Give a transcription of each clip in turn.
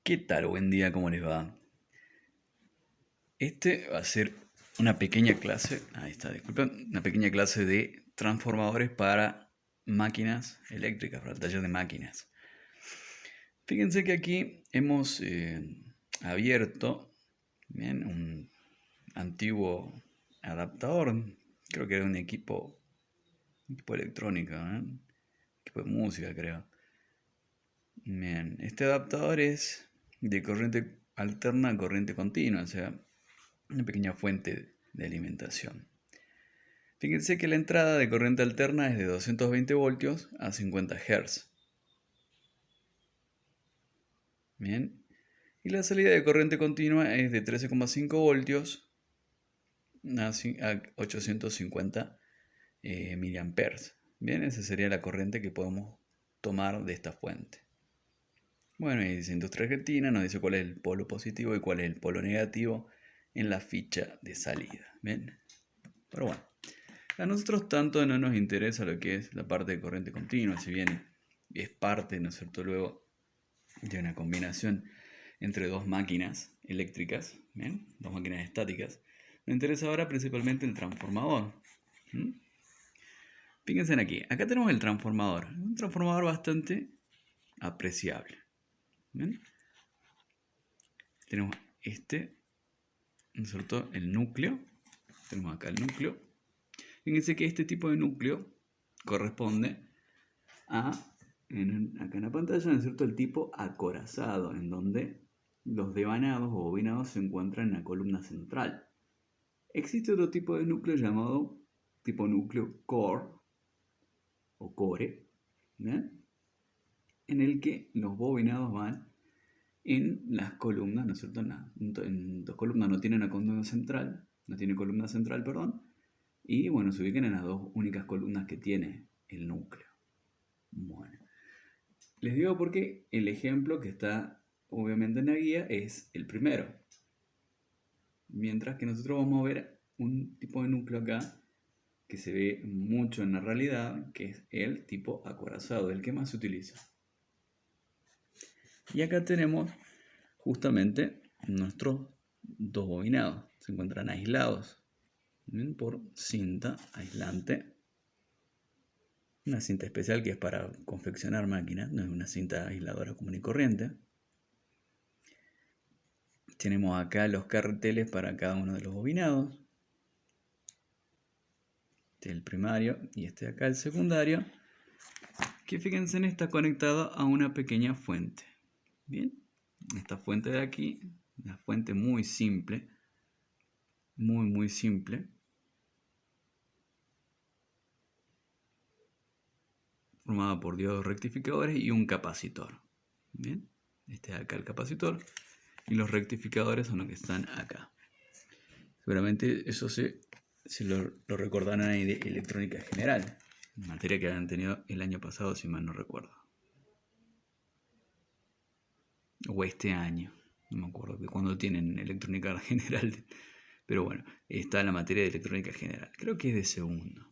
¿Qué tal? Buen día, ¿cómo les va? Este va a ser una pequeña clase, ahí está, disculpen, una pequeña clase de transformadores para máquinas eléctricas, para el taller de máquinas. Fíjense que aquí hemos abierto, bien, un antiguo adaptador, creo que era un equipo electrónico, ¿eh? Equipo de música, creo. Bien, este adaptador es de corriente alterna a corriente continua, o sea, una pequeña fuente de alimentación. Fíjense que la entrada de corriente alterna es de 220 voltios a 50 Hz. Bien. Y la salida de corriente continua es de 13,5 voltios a 850 miliamperes. Bien, esa sería la corriente que podemos tomar de esta fuente. Bueno, y dice industria argentina, nos dice cuál es el polo positivo y cuál es el polo negativo en la ficha de salida. Bien. Pero bueno. A nosotros tanto no nos interesa lo que es la parte de corriente continua, si bien es parte, ¿no es cierto?, luego de una combinación entre dos máquinas eléctricas, ¿bien? Dos máquinas estáticas. Nos interesa ahora principalmente el transformador. ¿Mm? Fíjense aquí, acá tenemos el transformador, un transformador bastante apreciable. ¿Bien? Tenemos ¿no es cierto?, el núcleo. Tenemos acá el núcleo. Fíjense que este tipo de núcleo corresponde acá en la pantalla, ¿no es cierto?, el tipo acorazado, en donde los devanados o bobinados se encuentran en la columna central. Existe otro tipo de núcleo llamado tipo núcleo core o core, ¿eh? En el que los bobinados van en las columnas, ¿no es cierto?, en dos columnas, no tiene columna central, perdón, y bueno, se ubican en las dos únicas columnas que tiene el núcleo. Bueno. Les digo porque el ejemplo que está obviamente en la guía es el primero. Mientras que nosotros vamos a ver un tipo de núcleo acá que se ve mucho en la realidad, que es el tipo acorazado, el que más se utiliza. Y acá tenemos justamente nuestros dos bobinados. Se encuentran aislados por cinta aislante. Una cinta especial que es para confeccionar máquinas, no es una cinta aisladora común y corriente. Tenemos acá los carreteles para cada uno de los bobinados. Este es el primario y este de acá el secundario. Que fíjense, está conectado a una pequeña fuente. Bien, esta fuente de aquí, una fuente muy simple, muy simple, formada por diodos rectificadores y un capacitor. Bien, este es acá el capacitor y los rectificadores son los que están acá. Seguramente eso se lo recordarán ahí de electrónica general, materia que habían tenido el año pasado, si mal no recuerdo. O este año, no me acuerdo de cuándo tienen electrónica general, pero bueno, está la materia de electrónica general. Creo que es de segundo.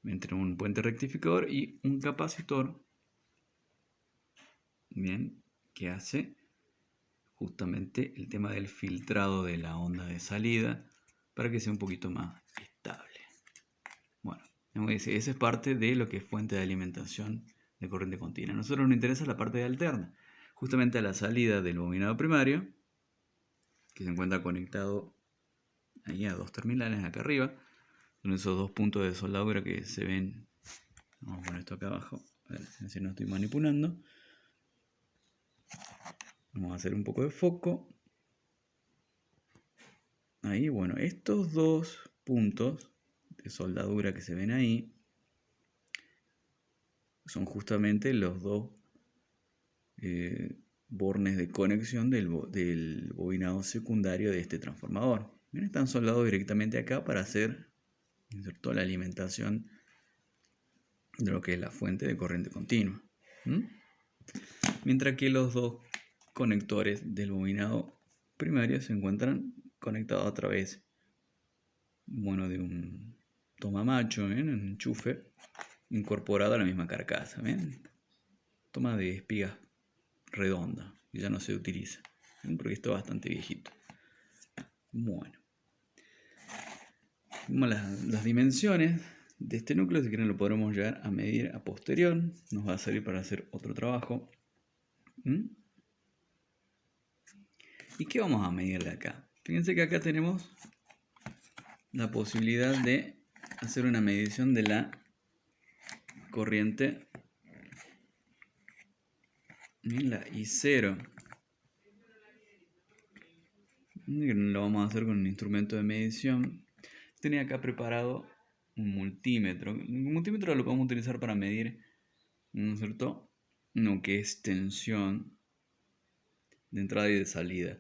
Entre un puente rectificador y un capacitor, bien, que hace justamente el tema del filtrado de la onda de salida para que sea un poquito más estable. Bueno, esa es parte de lo que es fuente de alimentación de corriente continua. A nosotros nos interesa la parte de alterna, justamente a la salida del bobinado primario, que se encuentra conectado ahí a dos terminales acá arriba, son esos dos puntos de soldadura que se ven. Vamos a poner esto acá abajo, a ver si no estoy manipulando. Vamos a hacer un poco de foco. Ahí, bueno, estos dos puntos de soldadura que se ven ahí son justamente los dos bornes de conexión del bobinado secundario de este transformador. Bien, están soldados directamente acá para hacer toda la alimentación de lo que es la fuente de corriente continua. Mientras que los dos conectores del bobinado primario se encuentran conectados a través, bueno, de un tomamacho, un enchufe incorporado a la misma carcasa. ¿Bien? toma de espigas redonda, que ya no se utiliza, porque esto es bastante viejito. Bueno, vemos las dimensiones de este núcleo. Si quieren lo podremos llegar a medir a posterior, nos va a servir para hacer otro trabajo. ¿Y qué vamos a medirle acá? Fíjense que acá tenemos la posibilidad de hacer una medición de la corriente en la I0. Lo vamos a hacer con un instrumento de medición. Tenía acá preparado un multímetro. Un multímetro lo podemos utilizar para medir, ¿no es cierto?, lo que es tensión de entrada y de salida.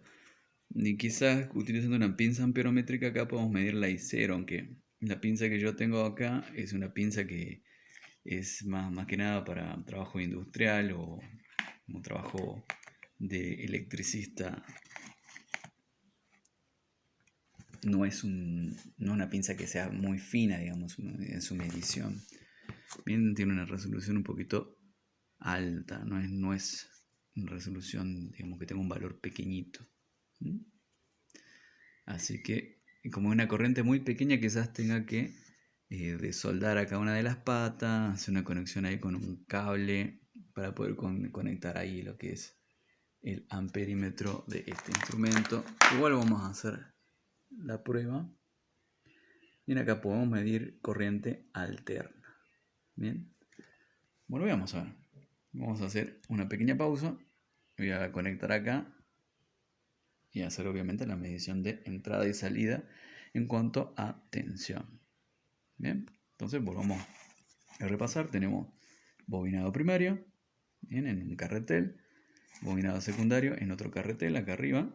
Y quizás utilizando una pinza amperométrica acá podemos medir la I0, aunque la pinza que yo tengo acá es una pinza que es más que nada para trabajo industrial o como trabajo de electricista. No es una pinza que sea muy fina, digamos, en su medición. Bien, tiene una resolución un poquito alta, no es una resolución, digamos, que tenga un valor pequeñito. Así que, como una corriente muy pequeña, quizás tenga que desoldar a cada una de las patas, hacer una conexión ahí con un cable para poder conectar ahí lo que es el amperímetro de este instrumento. Igual vamos a hacer la prueba. Bien, acá podemos medir corriente alterna. Bien. Bueno, vamos a ver. Vamos a hacer una pequeña pausa. Voy a conectar acá y hacer obviamente la medición de entrada y salida en cuanto a tensión. Bien, entonces volvamos a repasar. Tenemos bobinado primario, bien, en un carretel, bobinado secundario en otro carretel acá arriba,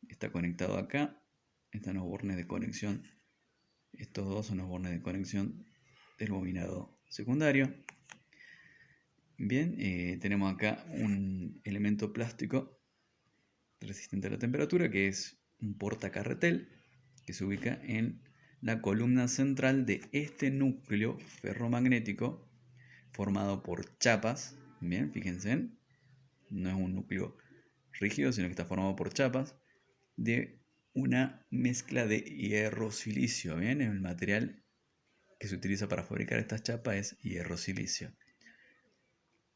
está conectado acá, están los bornes de conexión, estos dos son los bornes de conexión del bobinado secundario. Bien, tenemos acá un elemento plástico resistente a la temperatura, que es un portacarretel, que se ubica en la columna central de este núcleo ferromagnético formado por chapas. Bien, fíjense, no es un núcleo rígido, sino que está formado por chapas de una mezcla de hierro-silicio. Bien, el material que se utiliza para fabricar estas chapas es hierro-silicio.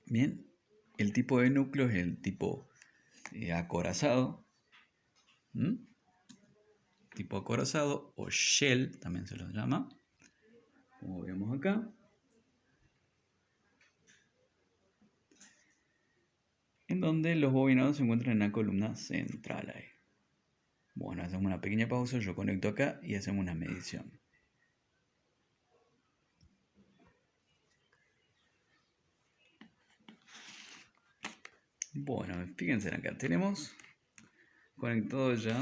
Bien, el tipo de núcleo es el tipo acorazado. Tipo acorazado o shell también se los llama, como vemos acá. En donde los bobinados se encuentran en la columna central ahí. Bueno, hacemos una pequeña pausa, yo conecto acá y hacemos una medición. Bueno, fíjense acá, tenemos conectado ya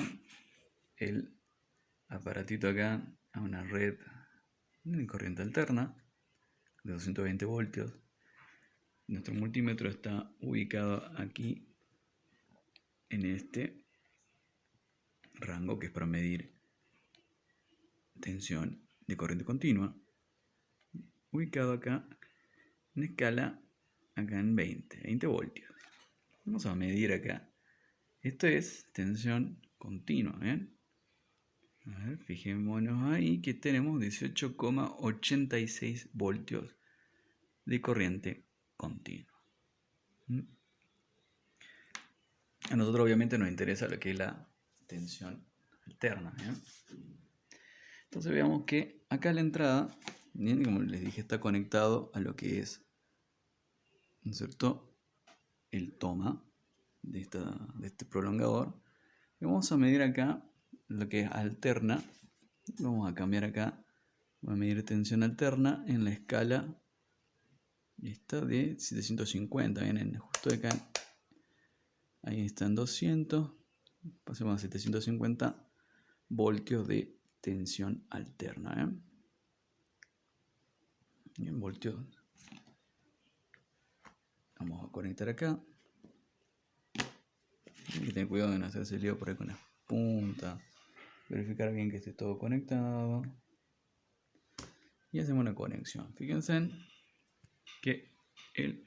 el aparatito acá a una red de corriente alterna de 220 voltios. Nuestro multímetro está ubicado aquí en este rango que es para medir tensión de corriente continua, ubicado acá en escala acá en 20 voltios. Vamos a medir acá. Esto es tensión continua, ¿bien? A ver, fijémonos ahí que tenemos 18,86 voltios de corriente continua. A nosotros obviamente nos interesa lo que es la tensión alterna, ¿bien? Entonces veamos que acá la entrada, ¿bien?, como les dije, está conectado a lo que es, ¿no es cierto?, el toma de este prolongador. Y vamos a medir acá lo que es alterna. Vamos a cambiar acá, voy a medir tensión alterna en la escala esta de 750, ¿bien? Justo acá, ahí están 200, pasemos a 750 voltios de tensión alterna, ¿eh? Bien, voltios. Vamos a conectar acá. Hay que tener cuidado de no hacerse lío por ahí con las puntas. Verificar bien que esté todo conectado. Y hacemos una conexión. Fíjense que el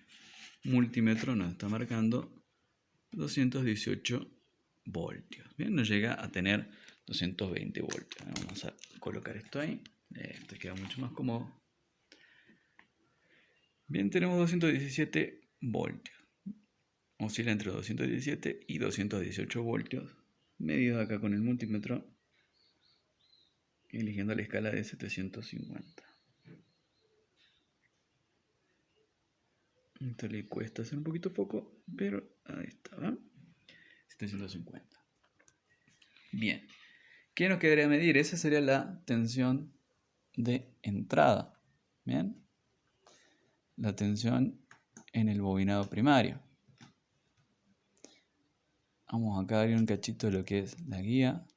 multímetro nos está marcando 218 voltios. Bien, no llega a tener 220 voltios. Vamos a colocar esto ahí. Esto queda mucho más cómodo. Bien, tenemos 217 voltios. Oscila entre 217 y 218 voltios. Medidos acá con el multímetro. Eligiendo la escala de 750. Esto le cuesta hacer un poquito foco, pero ahí está, ¿va? 750. Bien. ¿Qué nos quedaría medir? Esa sería la tensión de entrada. Bien. La tensión en el bobinado primario. Vamos acá a ver un cachito de lo que es la guía.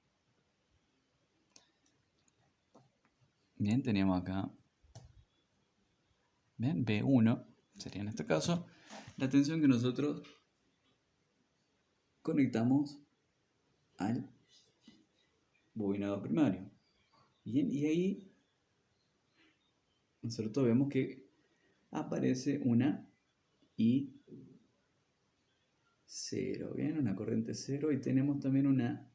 Bien, teníamos acá. Bien, B1 sería en este caso la tensión que nosotros conectamos al bobinado primario. Bien, y ahí, ¿no es cierto? Vemos que aparece una I0, bien, una corriente 0, y tenemos también una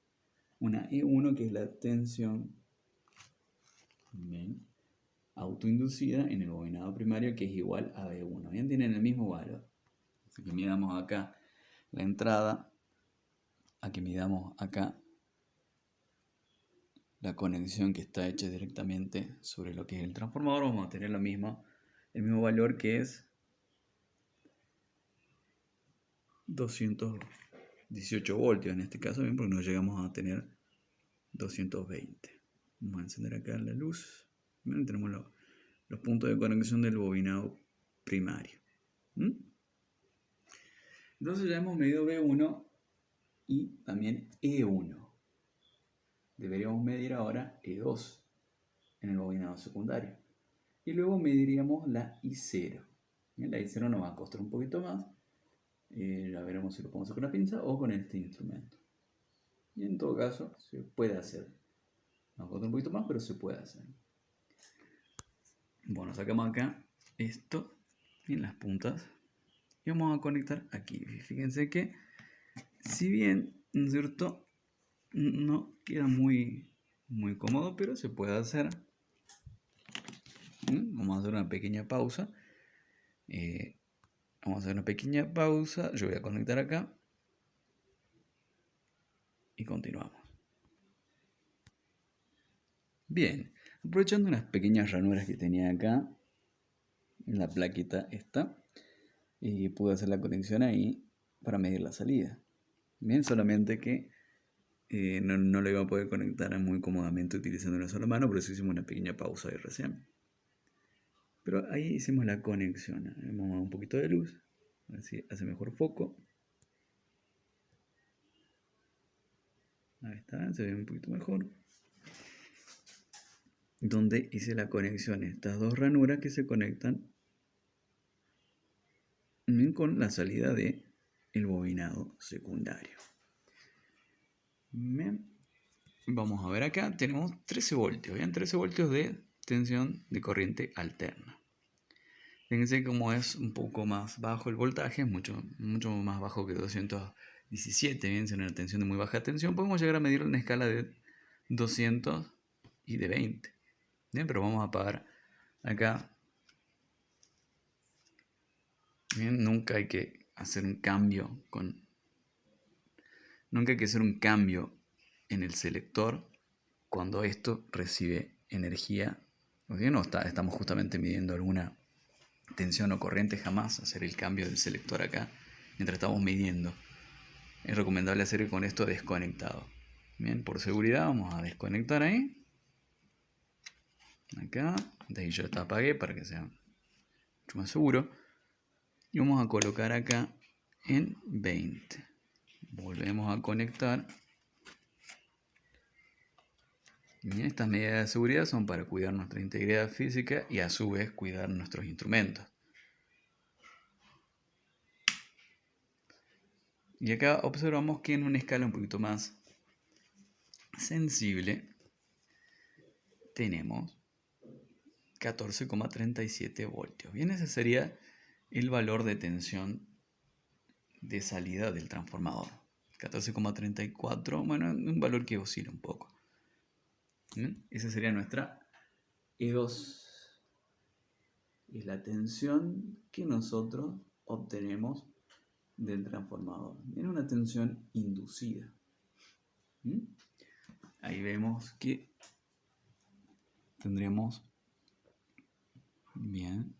E1 que es la tensión, bien, autoinducida en el bobinado primario, que es igual a B1, bien, tienen el mismo valor. Así que midamos acá la entrada, aquí midamos acá la conexión que está hecha directamente sobre lo que es el transformador, vamos a tener el mismo valor, que es 218 voltios en este caso, bien, porque no llegamos a tener 220. Vamos a encender acá la luz. Bien, tenemos los puntos de conexión del bobinado primario. Entonces ya hemos medido B1 y también E1. Deberíamos medir ahora E2 en el bobinado secundario. Y luego mediríamos la I0. Bien, la I0 nos va a costar un poquito más. Ya veremos si lo podemos hacer con una pinza o con este instrumento. Y en todo caso se puede hacer. Nos costó un poquito más, pero se puede hacer. Bueno, sacamos acá esto en las puntas y vamos a conectar aquí. Fíjense que, si bien, ¿no es cierto?, no queda muy cómodo, pero se puede hacer. Vamos a hacer una pequeña pausa. Yo voy a conectar acá y continuamos. Bien, aprovechando unas pequeñas ranuras que tenía acá en la plaquita esta, y pude hacer la conexión ahí para medir la salida. Bien, solamente que no lo iba a poder conectar muy cómodamente utilizando una sola mano, por eso hicimos una pequeña pausa ahí recién. Pero ahí hicimos la conexión. Vamos a dar un poquito de luz, a ver si hace mejor foco. Ahí está, se ve un poquito mejor. Donde hice la conexión, estas dos ranuras que se conectan con la salida de el bobinado secundario. Bien. Vamos a ver acá, tenemos 13 voltios, ¿bien? 13 voltios de tensión de corriente alterna. Fíjense cómo es un poco más bajo el voltaje, es mucho más bajo que 217, bien, si una tensión de muy baja tensión, podemos llegar a medir una escala de 200 y de 20. Bien, pero vamos a apagar acá. Bien, nunca hay que hacer un cambio en el selector cuando esto recibe energía. No estamos justamente midiendo alguna tensión o corriente, jamás hacer el cambio del selector acá mientras estamos midiendo. Es recomendable hacer con esto desconectado. Bien, por seguridad vamos a desconectar ahí. Acá, de ahí yo te apagué para que sea mucho más seguro. Y vamos a colocar acá en 20. Volvemos a conectar. Bien, estas medidas de seguridad son para cuidar nuestra integridad física y a su vez cuidar nuestros instrumentos. Y acá observamos que en una escala un poquito más sensible tenemos 14,37 voltios. Bien, ese sería el valor de tensión de salida del transformador. 14,34, bueno, un valor que oscila un poco. Esa sería nuestra E2. Es la tensión que nosotros obtenemos del transformador. Tiene una tensión inducida. Ahí vemos que tendremos, bien,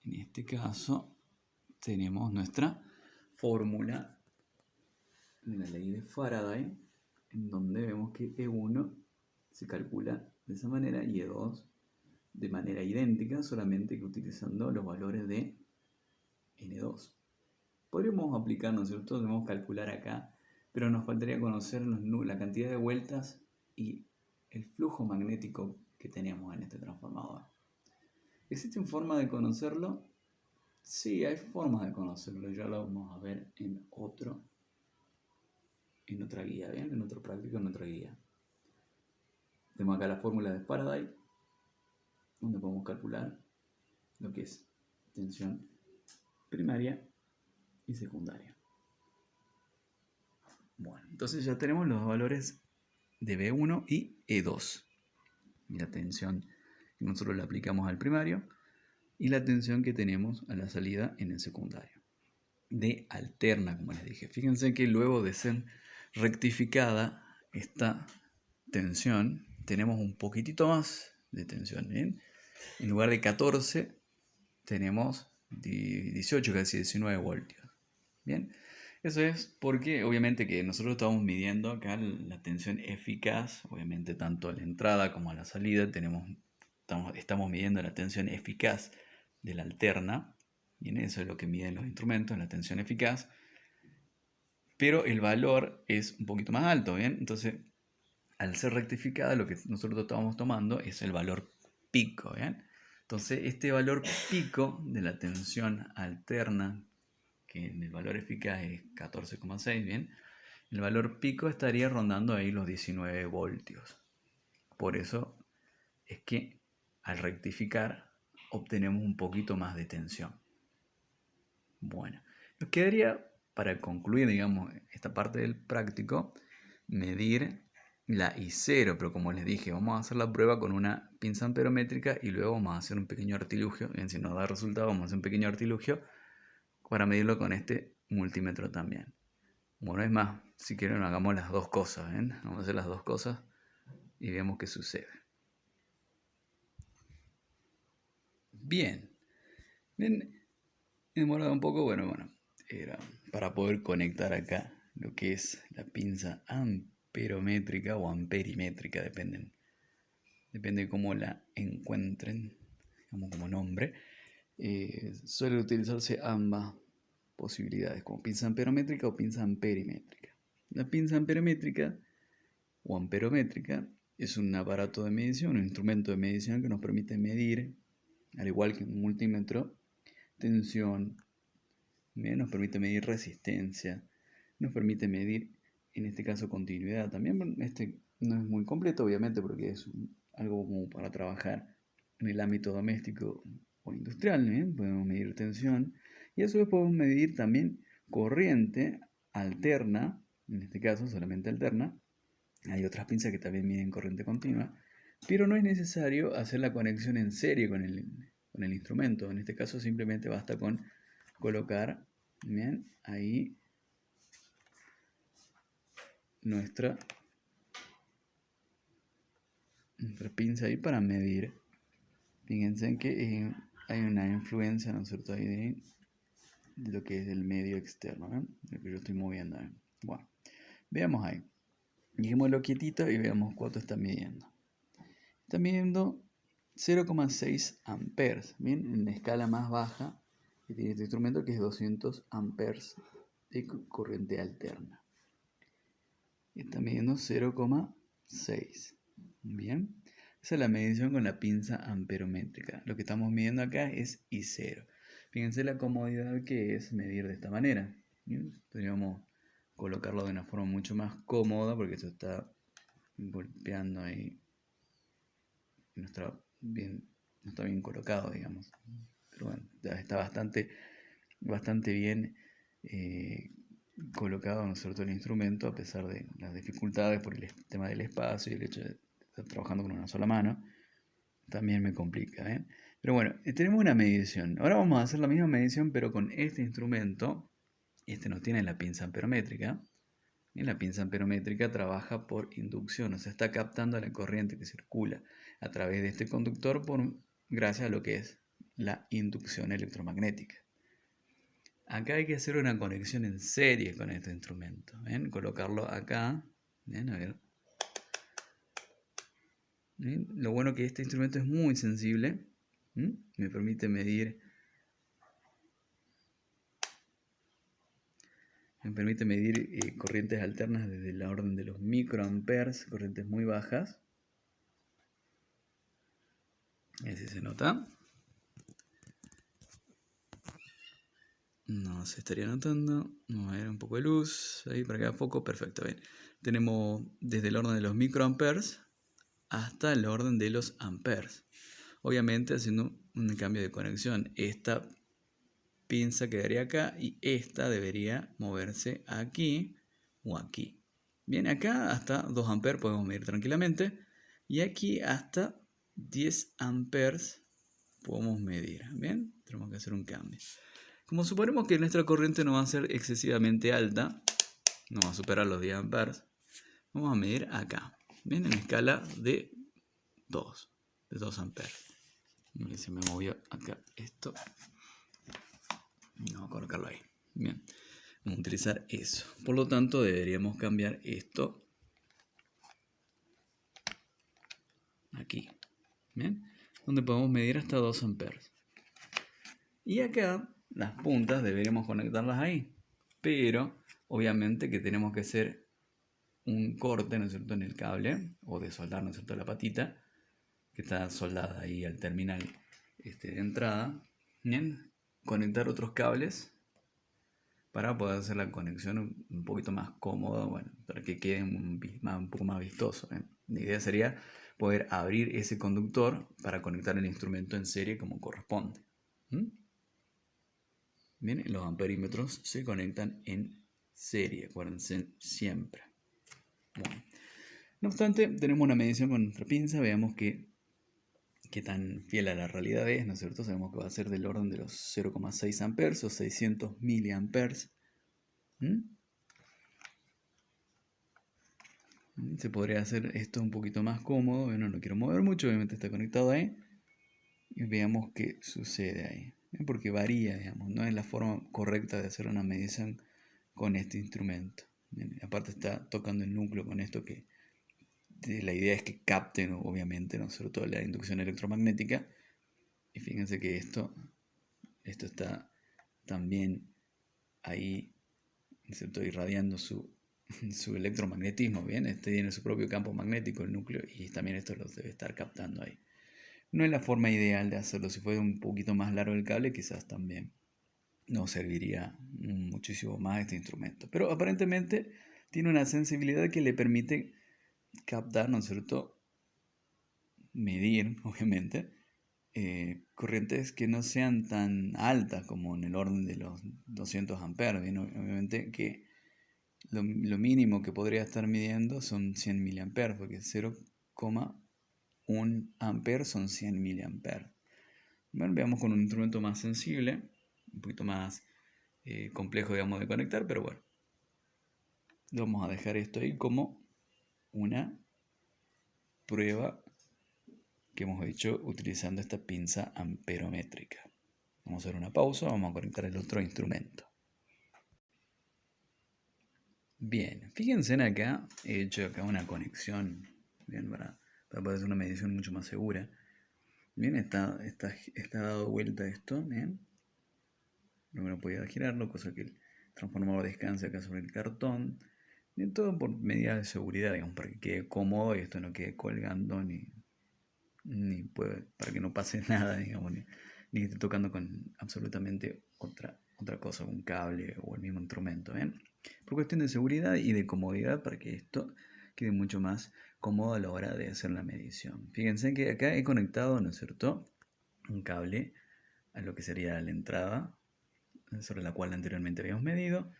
en este caso tenemos nuestra fórmula de la ley de Faraday, en donde vemos que E1 se calcula de esa manera y E2 de manera idéntica, solamente que utilizando los valores de N2. Podríamos aplicar, ¿no es cierto? Debemos calcular acá, pero nos faltaría conocer la cantidad de vueltas y el flujo magnético que tenemos en este transformador. ¿Existe forma de conocerlo? Sí, hay formas de conocerlo, ya lo vamos a ver en otra guía, ¿bien? En otro práctico, en otra guía. Tenemos acá la fórmula de Faraday, donde podemos calcular lo que es tensión primaria y secundaria. Bueno, entonces ya tenemos los valores de B1 y E2. Y la tensión que nosotros le aplicamos al primario y la tensión que tenemos a la salida en el secundario. De alterna, como les dije. Fíjense que luego de ser rectificada esta tensión, tenemos un poquitito más de tensión. ¿Bien? En lugar de 14, tenemos 18, casi 19 voltios. Bien, eso es porque obviamente que nosotros estamos midiendo acá la tensión eficaz, obviamente tanto a la entrada como a la salida estamos midiendo la tensión eficaz de la alterna, y eso es lo que miden los instrumentos, la tensión eficaz, pero el valor es un poquito más alto, ¿bien? Entonces, al ser rectificada, lo que nosotros estamos tomando es el valor pico, ¿bien? Entonces, este valor pico de la tensión alterna, que el valor eficaz es 14,6, ¿bien? El valor pico estaría rondando ahí los 19 voltios. Por eso es que al rectificar obtenemos un poquito más de tensión. Bueno, nos quedaría para concluir, digamos, esta parte del práctico, medir la I0, pero como les dije, vamos a hacer la prueba con una pinza amperométrica y luego vamos a hacer un pequeño artilugio. Bien, si nos da resultado, vamos a hacer un pequeño artilugio para medirlo con este multímetro también. Bueno, es más, si quieren hagamos las dos cosas, ¿ven? Vamos a hacer las dos cosas y veamos qué sucede. Bien. Bien, he demorado un poco, bueno, era para poder conectar acá lo que es la pinza amperométrica o amperimétrica, depende de cómo la encuentren, digamos como nombre. Suele utilizarse ambas posibilidades, como pinza amperométrica o pinza amperimétrica. La pinza amperométrica o amperométrica es un aparato de medición, un instrumento de medición que nos permite medir, al igual que un multímetro, tensión, nos permite medir resistencia, nos permite medir, en este caso, continuidad. También este no es muy completo, obviamente, porque es algo como para trabajar en el ámbito doméstico o industrial. Podemos medir tensión y a su vez podemos medir también corriente alterna, en este caso solamente alterna. Hay otras pinzas que también miden corriente continua, pero no es necesario hacer la conexión en serie con el instrumento. En este caso simplemente basta con colocar, bien, ahí nuestra pinza ahí para medir. Fíjense que hay una influencia, ¿no es cierto?, ahí de lo que es el medio externo, ¿ven? Lo que yo estoy moviendo. Bueno, veamos ahí. Dejémoslo quietito y veamos cuánto está midiendo. Está midiendo 0,6 amperes, ¿bien? En la escala más baja que tiene este instrumento, que es 200 amperes de corriente alterna. Está midiendo 0,6. Bien, esa es la medición con la pinza amperométrica. Lo que estamos midiendo acá es I0. Fíjense la comodidad que es medir de esta manera. ¿Bien? Podríamos colocarlo de una forma mucho más cómoda porque esto está golpeando ahí. No está bien colocado, digamos. pero bueno, ya está bastante bien colocado, ¿no es cierto?, el instrumento, a pesar de las dificultades por el tema del espacio y el hecho de estar trabajando con una sola mano, también me complica, ¿eh? Pero bueno, tenemos una medición. Ahora vamos a hacer la misma medición, pero con este instrumento. Este no tiene la pinza amperométrica. Y la pinza amperométrica trabaja por inducción, o sea, está captando la corriente que circula a través de este conductor gracias a lo que es la inducción electromagnética. Acá hay que hacer una conexión en serie con este instrumento. ¿Ven? Colocarlo acá. ¿Ven? A ver. ¿Ven? Lo bueno que este instrumento es muy sensible. Me permite medir. Corrientes alternas desde la orden de los microamperes, corrientes muy bajas. A ver si se nota. No se estaría notando. Vamos a ver un poco de luz. Ahí para que haga foco. Perfecto. Bien. Tenemos desde el orden de los microamperes hasta el orden de los amperes. Obviamente haciendo un cambio de conexión. Esta pinza quedaría acá y esta debería moverse aquí o aquí. Bien, acá hasta 2 amperes podemos medir tranquilamente. Y aquí hasta 10 amperes podemos medir. Bien, tenemos que hacer un cambio. Como suponemos que nuestra corriente no va a ser excesivamente alta, no va a superar los 10 amperes, vamos a medir acá. Bien, en escala de 2 amperes. Se me movió acá esto. Vamos a colocarlo ahí. Bien, vamos a utilizar eso. Por lo tanto, deberíamos cambiar esto aquí. Bien, donde podemos medir hasta 2 amperes. Y acá las puntas deberíamos conectarlas ahí. Pero, obviamente que tenemos que hacer un corte, ¿no es cierto?, en el cable, o de soldar, ¿no es cierto?, la patita, que está soldada ahí al terminal de entrada. Bien, conectar otros cables para poder hacer la conexión un poquito más cómoda, bueno, para que quede un poco más vistoso. La idea sería poder abrir ese conductor para conectar el instrumento en serie como corresponde. Bien, los amperímetros se conectan en serie, acuérdense siempre. Bueno. No obstante, tenemos una medición con nuestra pinza, veamos qué tan fiel a la realidad es, ¿no es cierto? Sabemos que va a ser del orden de los 0,6 amperes o 600 miliamperes. Se podría hacer esto un poquito más cómodo. Bueno, no quiero mover mucho, obviamente está conectado ahí. Y veamos qué sucede ahí. Porque varía, digamos, no es la forma correcta de hacer una medición con este instrumento. Aparte está tocando el núcleo con esto que la idea es que capten, obviamente, ¿no? Sobre todo la inducción electromagnética. Y fíjense que esto está también ahí, ¿cierto?, irradiando su electromagnetismo. Bien, tiene su propio campo magnético el núcleo y también esto lo debe estar captando ahí. No es la forma ideal de hacerlo. Si fuera un poquito más largo el cable, quizás también nos serviría muchísimo más este instrumento. Pero aparentemente tiene una sensibilidad que le permite captar, ¿no es cierto?, medir, obviamente, corrientes que no sean tan altas como en el orden de los 200 amperes. Bien, obviamente que lo mínimo que podría estar midiendo son 100 miliamperes, porque 0,1 amperes son 100 miliamperes. Bueno, veamos con un instrumento más sensible, un poquito más complejo, digamos, de conectar, pero bueno. Vamos a dejar esto ahí como una prueba que hemos hecho utilizando esta pinza amperométrica. Vamos a hacer una pausa, vamos a conectar el otro instrumento. Bien, fíjense en acá, he hecho acá una conexión, bien, para poder hacer una medición mucho más segura. Bien, está dado vuelta esto, bien. No podía girarlo, cosa que el transformador descanse acá sobre el cartón. Bien, todo por medidas de seguridad, digamos, para que quede cómodo y esto no quede colgando para que no pase nada, digamos, ni esté tocando con absolutamente otra cosa, un cable o el mismo instrumento, ¿bien? Por cuestión de seguridad y de comodidad, para que esto quede mucho más cómodo a la hora de hacer la medición. Fíjense que acá he conectado, ¿no es cierto?, un cable a lo que sería la entrada, sobre la cual anteriormente habíamos medido.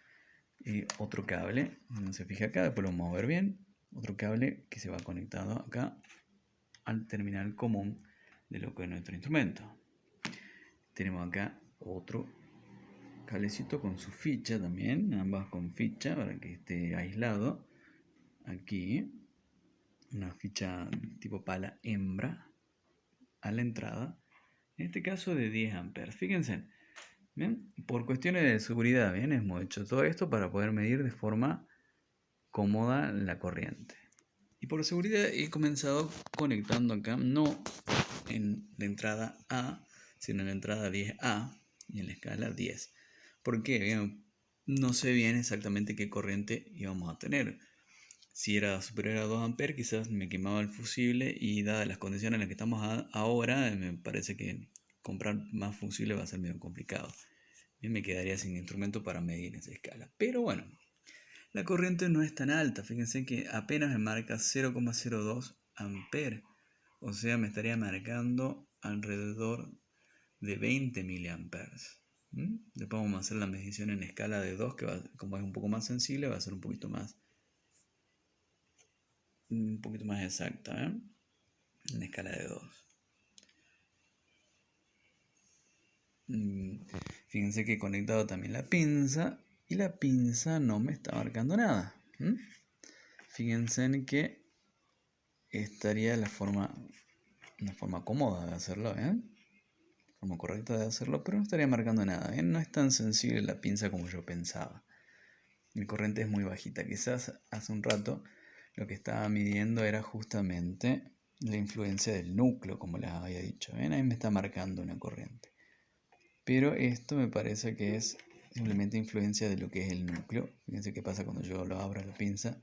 Y otro cable, no se fija acá, después lo vamos a ver bien. Otro cable que se va conectado acá al terminal común de lo que es nuestro instrumento. Tenemos acá otro cablecito con su ficha también, ambas con ficha para que esté aislado. Aquí una ficha tipo pala hembra a la entrada, en este caso de 10 amperes. Fíjense, ¿bien? Por cuestiones de seguridad, ¿bien? Hemos hecho todo esto para poder medir de forma cómoda la corriente. Y por seguridad he comenzado conectando acá, no en la entrada A, sino en la entrada 10A y en la escala 10. ¿Por qué? Bien, no sé bien exactamente qué corriente íbamos a tener. Si era superior a 2 amperes, quizás me quemaba el fusible, y dadas las condiciones en las que estamos ahora, me parece que comprar más fusible va a ser medio complicado. Bien, me quedaría sin instrumento para medir esa escala. Pero bueno, la corriente no es tan alta. Fíjense que apenas me marca 0,02 amperes. O sea, me estaría marcando alrededor de 20 miliamperes. Después vamos a hacer la medición en escala de 2, que como es un poco más sensible, va a ser un poquito más exacta, en escala de 2. Fíjense que he conectado también la pinza, y la pinza no me está marcando nada. Fíjense en que estaría una forma cómoda de hacerlo, forma correcta de hacerlo, pero no estaría marcando nada. No es tan sensible la pinza como yo pensaba. Mi corriente es muy bajita. Quizás hace un rato lo que estaba midiendo era justamente la influencia del núcleo, como les había dicho. Ahí me está marcando una corriente. Pero esto me parece que es simplemente influencia de lo que es el núcleo. Fíjense qué pasa cuando yo lo abro la pinza.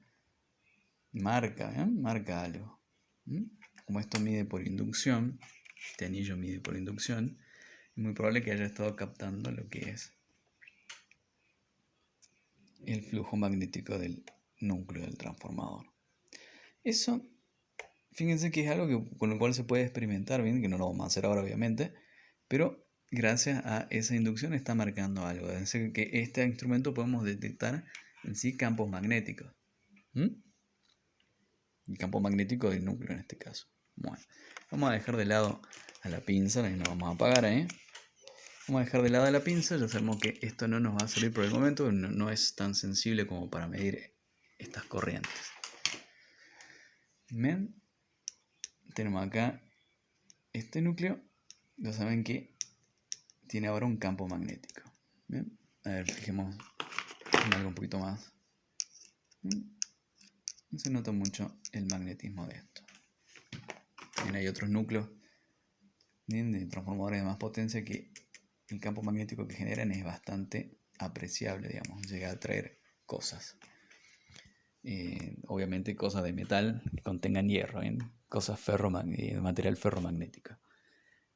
Marca algo. Como esto mide por inducción, este anillo mide por inducción, es muy probable que haya estado captando lo que es el flujo magnético del núcleo del transformador. Eso, fíjense que es algo con lo cual se puede experimentar, bien, que no lo vamos a hacer ahora obviamente, pero gracias a esa inducción está marcando algo. Es decir, que este instrumento podemos detectar en sí campos magnéticos. El campo magnético del núcleo en este caso. Bueno, vamos a dejar de lado a la pinza, y no vamos a apagar ahí. Vamos a dejar de lado a la pinza, ya sabemos que esto no nos va a servir por el momento, no es tan sensible como para medir estas corrientes. Bien, tenemos acá este núcleo, ya saben que tiene ahora un campo magnético. Bien, a ver, fijemos en algo un poquito más. No se nota mucho el magnetismo de esto. También hay otros núcleos, bien, de transformadores de más potencia, que el campo magnético que generan es bastante apreciable, digamos, llega a traer cosas. Obviamente cosas de metal que contengan hierro, cosas de material ferromagnético.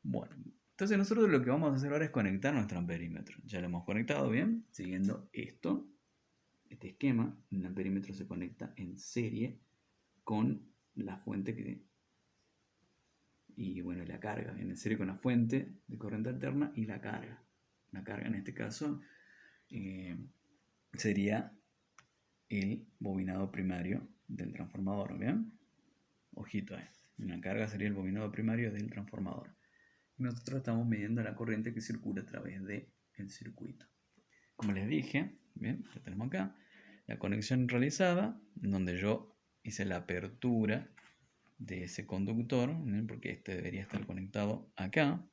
Bueno, entonces nosotros lo que vamos a hacer ahora es conectar nuestro amperímetro. Ya lo hemos conectado bien, siguiendo este esquema. El amperímetro se conecta en serie con la fuente y bueno, la carga, en serie con la fuente de corriente alterna y la carga. La carga en este caso sería el bobinado primario del transformador, ¿bien? Ojito ahí. Una carga sería el bobinado primario del transformador. Nosotros estamos midiendo la corriente que circula a través del circuito. Como les dije, bien, ya tenemos acá la conexión realizada, en donde yo hice la apertura de ese conductor, ¿bien? Porque este debería estar conectado acá.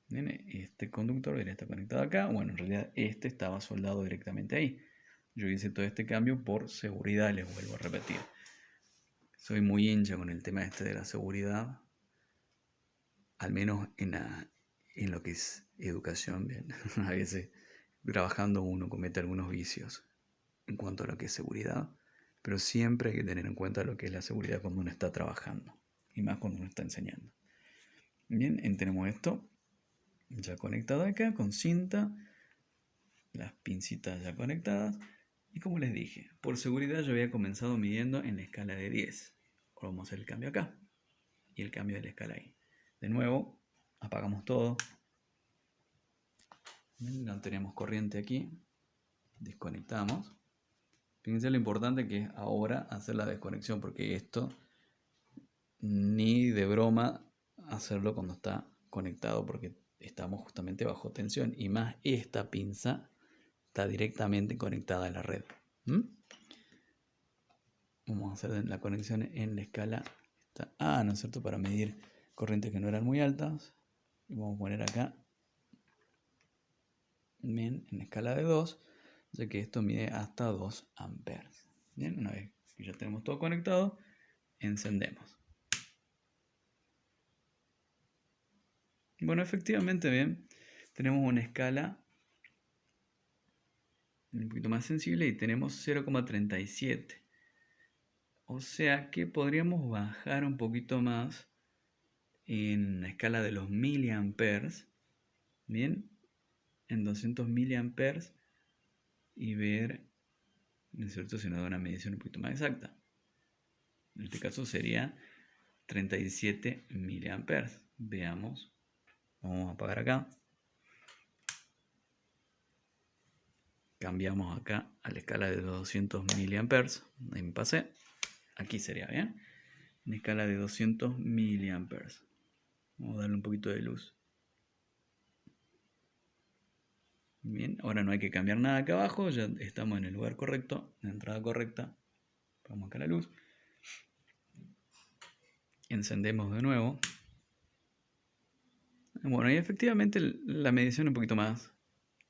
¿Bien? Este conductor debería estar conectado acá. Bueno, en realidad este estaba soldado directamente ahí. Yo hice todo este cambio por seguridad, les vuelvo a repetir. Soy muy hincha con el tema de la seguridad, al menos en lo que es educación. Bien. A veces trabajando uno comete algunos vicios en cuanto a lo que es seguridad, pero siempre hay que tener en cuenta lo que es la seguridad cuando uno está trabajando, y más cuando uno está enseñando. Bien, tenemos esto ya conectado acá con cinta, las pincitas ya conectadas, y como les dije, por seguridad yo había comenzado midiendo en la escala de 10. Ahora vamos a hacer el cambio acá y el cambio de la escala ahí. De nuevo, apagamos todo, Bien, no tenemos corriente aquí. Desconectamos. Fíjense lo importante que es ahora hacer la desconexión, porque esto ni de broma hacerlo cuando está conectado, porque estamos justamente bajo tensión, y más esta pinza está directamente conectada a la red. Vamos a hacer la conexión en la escala A, ¿no es cierto?, para medir corrientes que no eran muy altas. Y vamos a poner acá, bien, en la escala de 2, ya que esto mide hasta 2 amperes. Bien, una vez que ya tenemos todo conectado, encendemos. Bueno, efectivamente, bien, tenemos una escala un poquito más sensible y tenemos 0,37. O sea que podríamos bajar un poquito más en la escala de los miliamperes, bien, en 200 miliamperes, y ver, ¿no es cierto?, si nos da una medición un poquito más exacta. En este caso sería 37 miliamperes. Veamos, vamos a apagar acá. Cambiamos acá a la escala de 200 miliamperes. Ahí me pasé. Aquí sería, ¿bien? En escala de 200 miliamperes. Vamos a darle un poquito de luz. Bien, ahora no hay que cambiar nada acá abajo. Ya estamos en el lugar correcto, en la entrada correcta. Vamos acá a la luz. Encendemos de nuevo. Bueno, y efectivamente la medición es un poquito más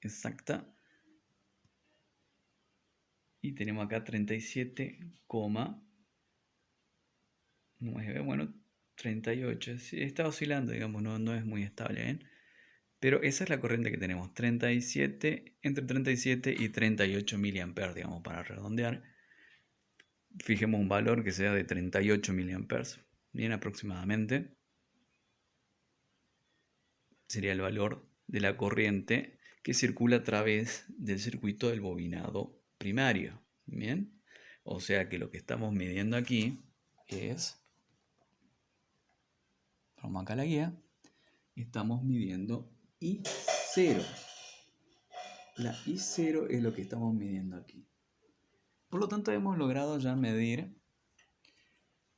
exacta. Y tenemos acá 37,9. Bueno, 38. Sí, está oscilando, digamos, no es muy estable, ¿bien? Pero esa es la corriente que tenemos. 37, entre 37 y 38 miliamperes, digamos, para redondear. Fijemos un valor que sea de 38 miliamperes. Bien, aproximadamente sería el valor de la corriente que circula a través del circuito del bobinado primario. Bien, o sea que lo que estamos midiendo aquí es, vamos acá a la guía, estamos midiendo I0. La I0 es lo que estamos midiendo aquí. Por lo tanto, hemos logrado ya medir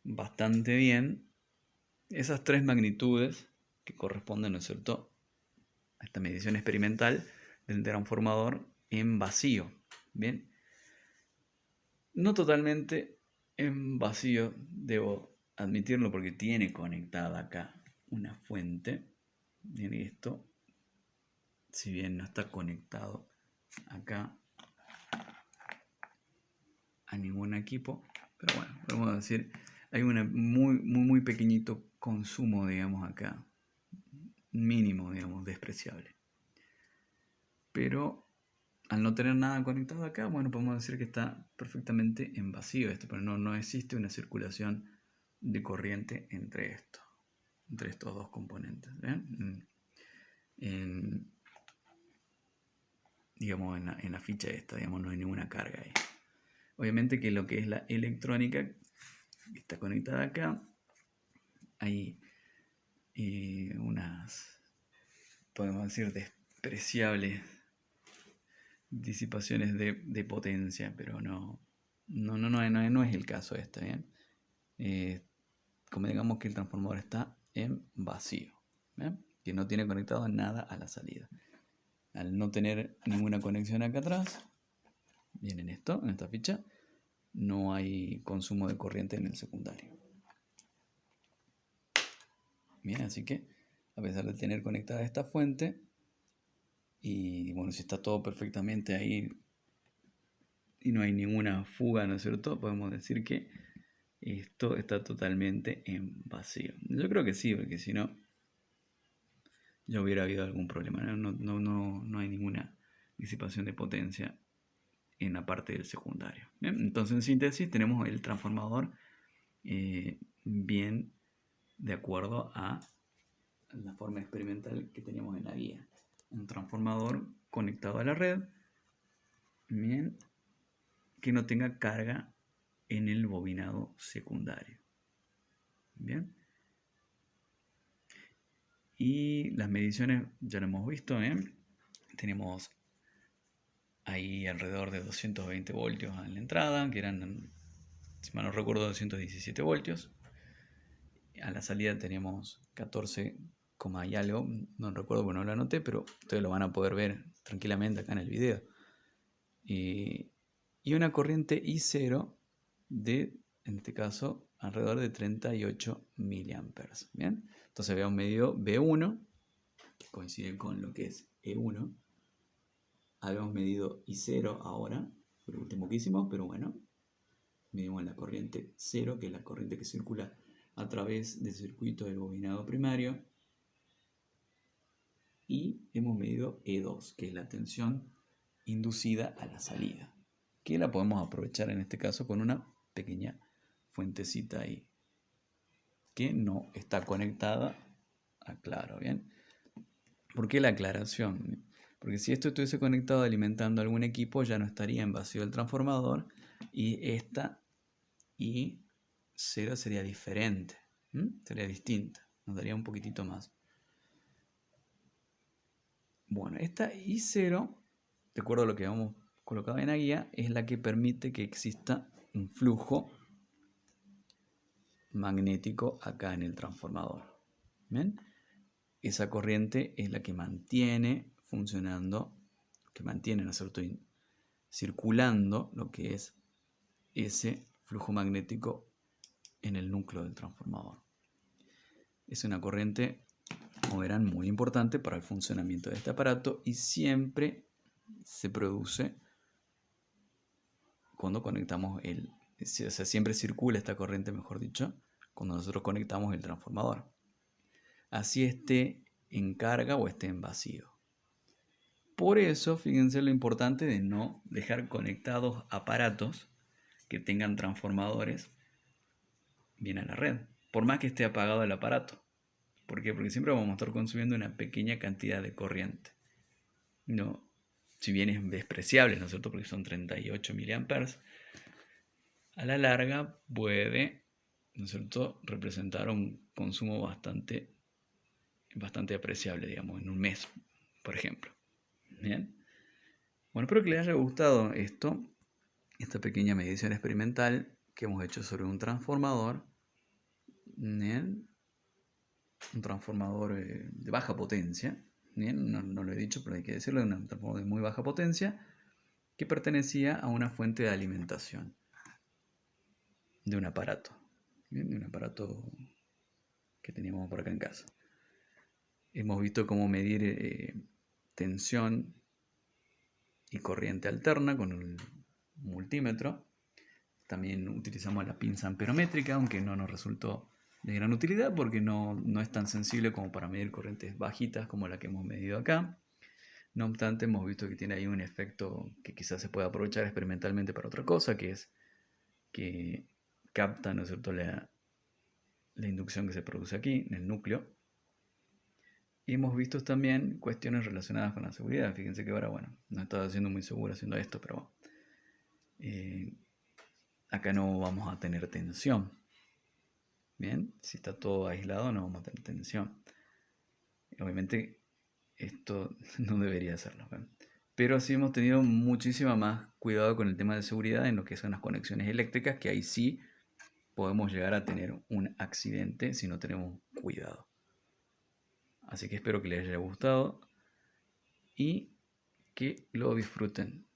bastante bien esas tres magnitudes que corresponden, ¿no es cierto?, a esta medición experimental del transformador en vacío. Bien, no totalmente en vacío, debo admitirlo, porque tiene conectada acá una fuente. Bien, esto, si bien no está conectado acá a ningún equipo, pero bueno, podemos decir, hay un muy pequeñito consumo, digamos, acá, mínimo, digamos, despreciable. Pero al no tener nada conectado acá, bueno, podemos decir que está perfectamente en vacío esto, pero no existe una circulación de corriente entre estos dos componentes. Digamos, en la ficha esta, digamos, no hay ninguna carga ahí. Obviamente que lo que es la electrónica está conectada acá. Hay unas, podemos decir, despreciables disipaciones de potencia, pero no es el caso este, ¿bien? Como digamos que el transformador está en vacío, ¿bien?, que no tiene conectado nada a la salida. Al no tener ninguna conexión acá atrás, bien, en esta ficha, no hay consumo de corriente en el secundario. Bien, así que a pesar de tener conectada esta fuente, y bueno, si está todo perfectamente ahí y no hay ninguna fuga, ¿no es cierto?, podemos decir que esto está totalmente en vacío. Yo creo que sí, porque si no, ya hubiera habido algún problema. No hay ninguna disipación de potencia en la parte del secundario. Bien, entonces, en síntesis, tenemos el transformador bien de acuerdo a la forma experimental que teníamos en la guía. Un transformador conectado a la red, bien, que no tenga carga en el bobinado secundario. Bien. Y las mediciones ya lo hemos visto, tenemos ahí alrededor de 220 voltios en la entrada, que eran, si mal no recuerdo, 217 voltios. A la salida tenemos 14, y algo, no recuerdo, bueno, no lo anoté, pero ustedes lo van a poder ver tranquilamente acá en el video. Y una corriente I0 de, en este caso, alrededor de 38 miliamperes. ¿Bien? Entonces veamos medio B1, que coincide con lo que es E1. Habíamos medido I0 ahora, por lo último que hicimos, pero bueno, medimos la corriente 0, que es la corriente que circula a través del circuito del bobinado primario. Y hemos medido E2, que es la tensión inducida a la salida, que la podemos aprovechar en este caso con una pequeña fuentecita ahí, que no está conectada a claro, ¿bien? ¿Por qué la aclaración? Porque si esto estuviese conectado alimentando algún equipo, ya no estaría en vacío el transformador y esta I0 sería diferente, sería distinta, nos daría un poquitito más. Bueno, esta I0, de acuerdo a lo que hemos colocado en la guía, es la que permite que exista un flujo magnético acá en el transformador. ¿Bien? Esa corriente es la que mantiene funcionando, que mantiene, ¿no es cierto?, circulando lo que es ese flujo magnético en el núcleo del transformador. Es una corriente, como verán, muy importante para el funcionamiento de este aparato y siempre se produce cuando conectamos o sea, siempre circula esta corriente, mejor dicho, cuando nosotros conectamos el transformador. Así esté en carga o esté en vacío. Por eso, fíjense lo importante de no dejar conectados aparatos que tengan transformadores bien a la red, por más que esté apagado el aparato. ¿Por qué? Porque siempre vamos a estar consumiendo una pequeña cantidad de corriente. No, si bien es despreciable, ¿no es cierto? Porque son 38 miliamperes, a la larga puede, ¿no es cierto?, representar un consumo bastante apreciable, digamos, en un mes, por ejemplo. Bien. Bueno, espero que les haya gustado esta pequeña medición experimental que hemos hecho sobre un transformador. Bien. Un transformador de baja potencia. Bien, no lo he dicho, pero hay que decirlo, un transformador de muy baja potencia que pertenecía a una fuente de alimentación de un aparato. Bien, de un aparato que teníamos por acá en casa. Hemos visto cómo medir tensión y corriente alterna con el multímetro. También utilizamos la pinza amperométrica, aunque no nos resultó de gran utilidad porque no es tan sensible como para medir corrientes bajitas como la que hemos medido acá. No obstante, hemos visto que tiene ahí un efecto que quizás se pueda aprovechar experimentalmente para otra cosa, que es que capta, ¿no es cierto?, la inducción que se produce aquí en el núcleo. Y hemos visto también cuestiones relacionadas con la seguridad. Fíjense que ahora, bueno, no estaba siendo muy seguro haciendo esto, pero acá no vamos a tener tensión. Bien, si está todo aislado no vamos a tener tensión. Obviamente esto no debería hacerlo, ¿ven? Pero sí hemos tenido muchísimo más cuidado con el tema de seguridad en lo que son las conexiones eléctricas, que ahí sí podemos llegar a tener un accidente si no tenemos cuidado. Así que espero que les haya gustado y que lo disfruten.